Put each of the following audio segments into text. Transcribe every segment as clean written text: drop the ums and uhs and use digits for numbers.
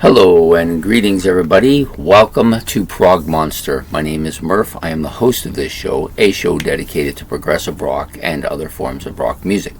Hello and greetings, everybody. Welcome to Prog Monster. My name is Murph. I am the host of this show, a show dedicated to progressive rock and other forms of rock music.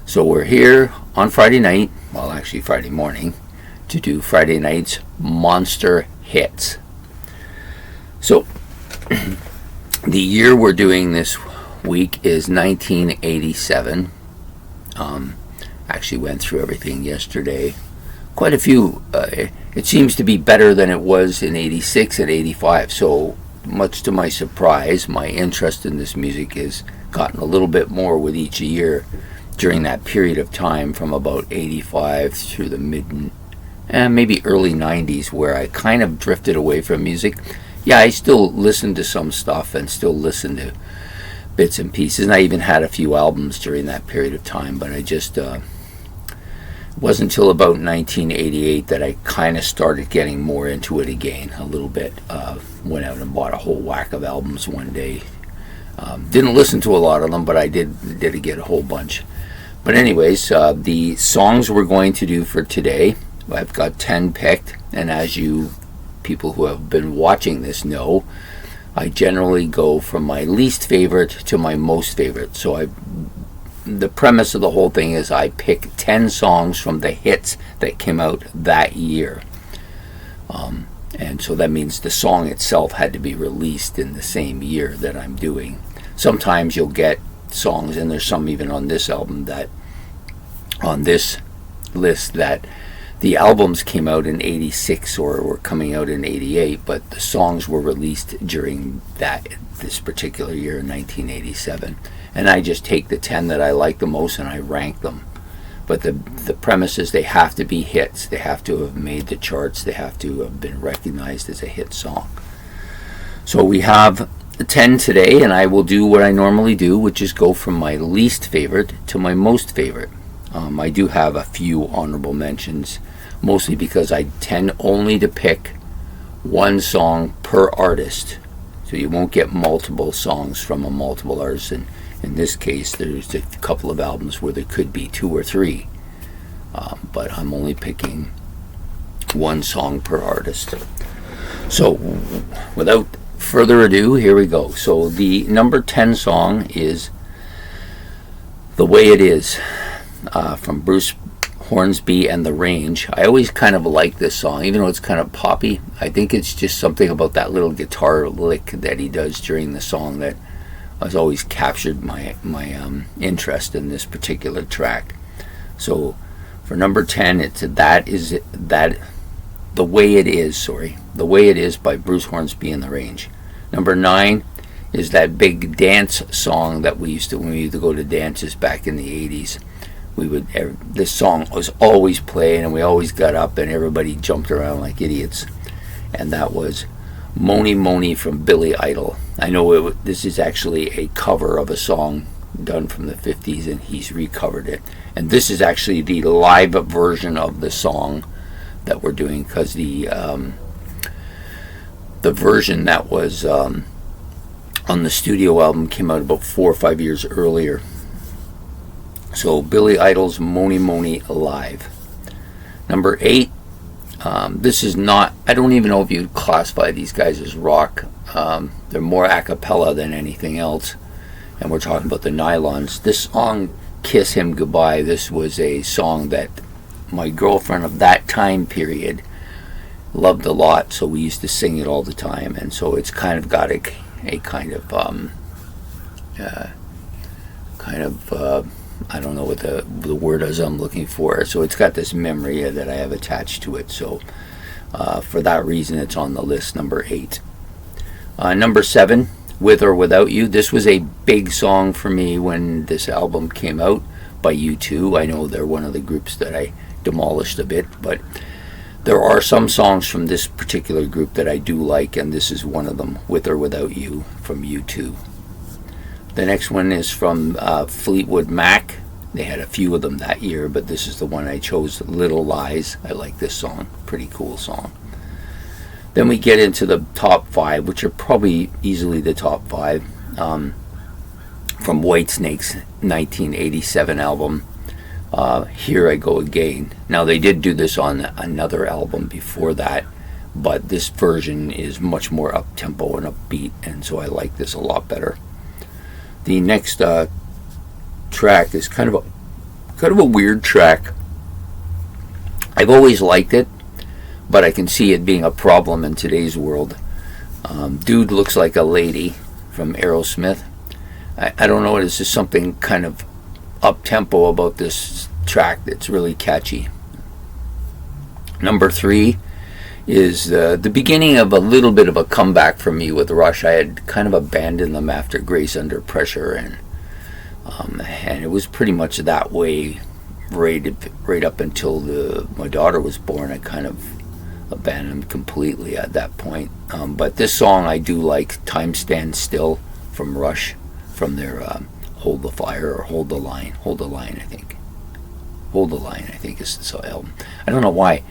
So we're here on Friday night, well, actually Friday morning, to do Friday night's Monster Hits. So the year we're doing this week is 1987. Actually went through everything yesterday. Quite a few. It seems to be better than it was in 86 and 85. So much to my surprise, my interest in this music has gotten a little bit more with each year during that period of time from about 85 through the mid and maybe early 90s, where I kind of drifted away from music. Yeah, I still listen to some stuff and still listen to bits and pieces, and I even had a few albums during that period of time, but I just it wasn't until about 1988 that I kind of started getting more into it again a little bit. Went out and bought a whole whack of albums one day. Didn't listen to a lot of them, but I did get a whole bunch. But anyways, the songs we're going to do for today, I've got 10 picked, and as you people who have been watching this know, I generally go from my least favorite to my most favorite. So the premise of the whole thing is I pick 10 songs from the hits that came out that year. And so that means the song itself had to be released in the same year that I'm doing. Sometimes you'll get songs, and there's some even on this album that, on this list, that the albums came out in 86 or were coming out in 88, but the songs were released during this particular year in 1987. And I just take the 10 that I like the most and I rank them. But the premise is they have to be hits. They have to have made the charts. They have to have been recognized as a hit song. So we have 10 today, and I will do what I normally do, which is go from my least favorite to my most favorite. I do have a few honorable mentions, mostly because I tend only to pick one song per artist. So you won't get multiple songs from a multiple artist. And in this case, there's a couple of albums where there could be 2 or 3. But I'm only picking one song per artist. So without further ado, here we go. So the number 10 song is The Way It Is, from Bruce Hornsby and The Range. I always kind of like this song, even though it's kind of poppy. I think it's just something about that little guitar lick that he does during the song that has always captured my interest in this particular track. So for number 10, it's The Way It Is, The Way It Is by Bruce Hornsby and The Range. Number 9 is that big dance song that when we used to go to dances back in the 80s. This song was always playing, and we always got up and everybody jumped around like idiots. And that was Mony Mony from Billy Idol. I know this is actually a cover of a song done from the 50s, and he's recovered it. And this is actually the live version of the song that we're doing, because the version that was on the studio album came out about 4 or 5 years earlier. So Billy Idol's Mony Mony Live. Number 8. This is not, I don't even know if you'd classify these guys as rock. They're more a cappella than anything else. And we're talking about the Nylons. This song, Kiss Him Goodbye, this was a song that my girlfriend of that time period loved a lot. So we used to sing it all the time. And so it's kind of got a kind of, I don't know what the word is I'm looking for. So it's got this memory that I have attached to it. So for that reason, it's on the list, number 8. Number 7, With or Without You. This was a big song for me when this album came out by U2. I know they're one of the groups that I demolished a bit, but there are some songs from this particular group that I do like, and this is one of them, With or Without You from U2. The next one is from Fleetwood Mac. They had a few of them that year, but this is the one I chose, Little Lies. I like this song. Pretty cool song. Then we get into the top 5, which are probably easily the top 5, from Whitesnake's 1987 album, Here I Go Again. Now, they did do this on another album before that, but this version is much more up-tempo and upbeat, and so I like this a lot better. The next track is kind of a weird track. I've always liked it, but I can see it being a problem in today's world. Dude Looks Like a Lady from Aerosmith. I don't know, it's just something kind of up-tempo about this track that's really catchy. Number 3 is the beginning of a little bit of a comeback for me with Rush. I had kind of abandoned them after Grace Under Pressure, and it was pretty much that way right up until my daughter was born. I kind of abandoned them completely at that point. But this song I do like, Time Stands Still from Rush, from their Hold the Fire or Hold the Line. Hold the Line, I think. Hold the Line, I think, is the album. I don't know why.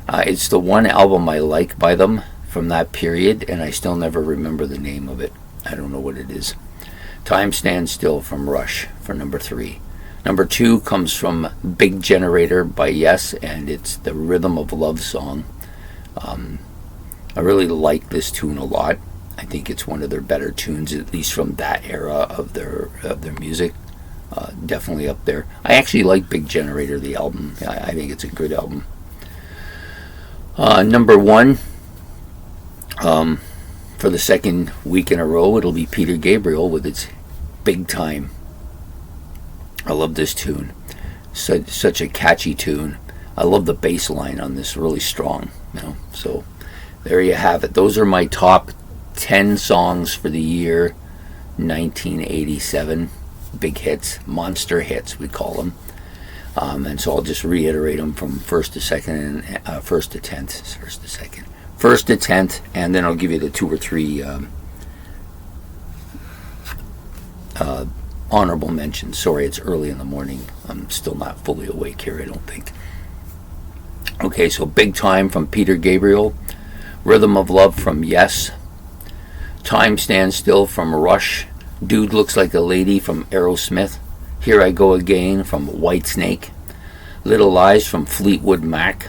It's the one album I like by them from that period, and I still never remember the name of it. I don't know what it is. Time Stands Still from Rush for number 3. Number 2 comes from Big Generator by Yes, and it's the Rhythm of Love song. I really like this tune a lot. I think it's one of their better tunes, at least from that era of their music. Definitely up there. I actually like Big Generator, the album. I think it's a good album. Number 1, for the second week in a row, it'll be Peter Gabriel with its Big Time. I love this tune. Such a catchy tune. I love the bass line on this, really strong. So there you have it. Those are my top 10 songs for the year 1987. Big hits, monster hits, we call them. And so I'll just reiterate them from first to second, and first to 10th, and then I'll give you the 2 or 3 honorable mentions. Sorry, it's early in the morning. I'm still not fully awake here, I don't think. Okay, so Big Time from Peter Gabriel, Rhythm of Love from Yes, Time Stands Still from Rush, Dude Looks Like a Lady from Aerosmith, Here I Go Again from Whitesnake, Little Lies from Fleetwood Mac,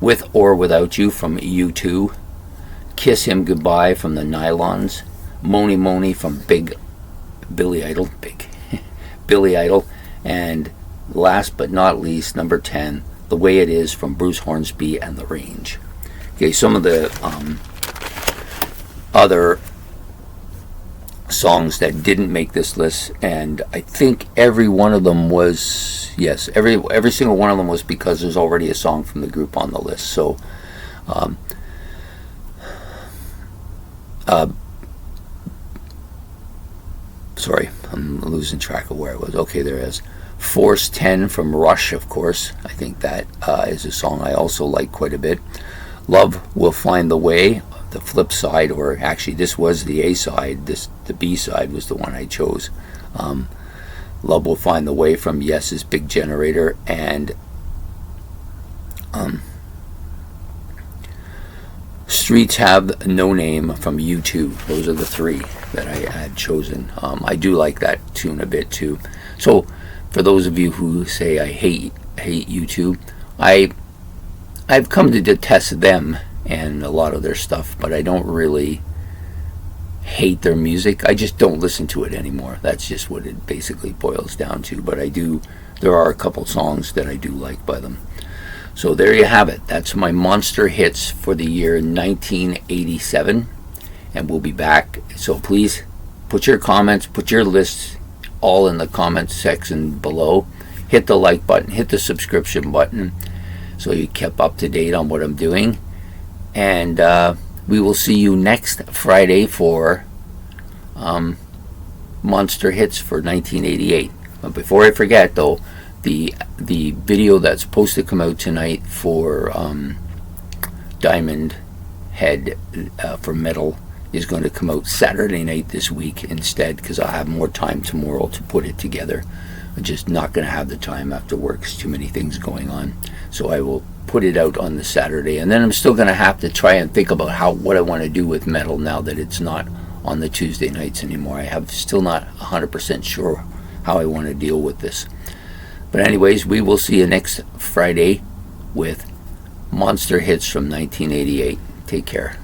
With or Without You from U2, Kiss Him Goodbye from the Nylons, Mony Mony from Billy Idol, and last but not least, number 10, The Way It Is from Bruce Hornsby and The Range. Okay, some of the other songs that didn't make this list, and I think every one of them was, yes, every single one of them was because there's already a song from the group on the list. So sorry, I'm losing track of where I was. Okay, there is Force 10 from Rush, of course. I think that is a song I also like quite a bit. Love Will Find the Way, the flip side, or actually this was the A side, the B side was the one I chose. Love Will Find the Way from Yes's Big Generator, and Streets Have No Name from U2. Those are the 3 that I had chosen. I do like that tune a bit too. So for those of you who say I hate U2, I've come to detest them and a lot of their stuff, but I don't really hate their music. I just don't listen to it anymore. That's just what it basically boils down to. But there are a couple songs that I do like by them. So there you have it. That's my monster hits for the year 1987, and we'll be back. So please put your comments, put your lists all in the comments section below. Hit the like button, hit the subscription button, so you kept up to date on what I'm doing. And we will see you next Friday for Monster Hits for 1988. But before I forget, though, the video that's supposed to come out tonight for Diamond Head for Metal is going to come out Saturday night this week instead, because I'll have more time tomorrow to put it together. I'm just not going to have the time after work. There's too many things going on. So I will put it out on the Saturday, and then I'm still going to have to try and think about what I want to do with metal now that it's not on the Tuesday nights anymore. I have still not 100% sure how I want to deal with this. But anyways, we will see you next Friday with Monster Hits from 1988. Take care.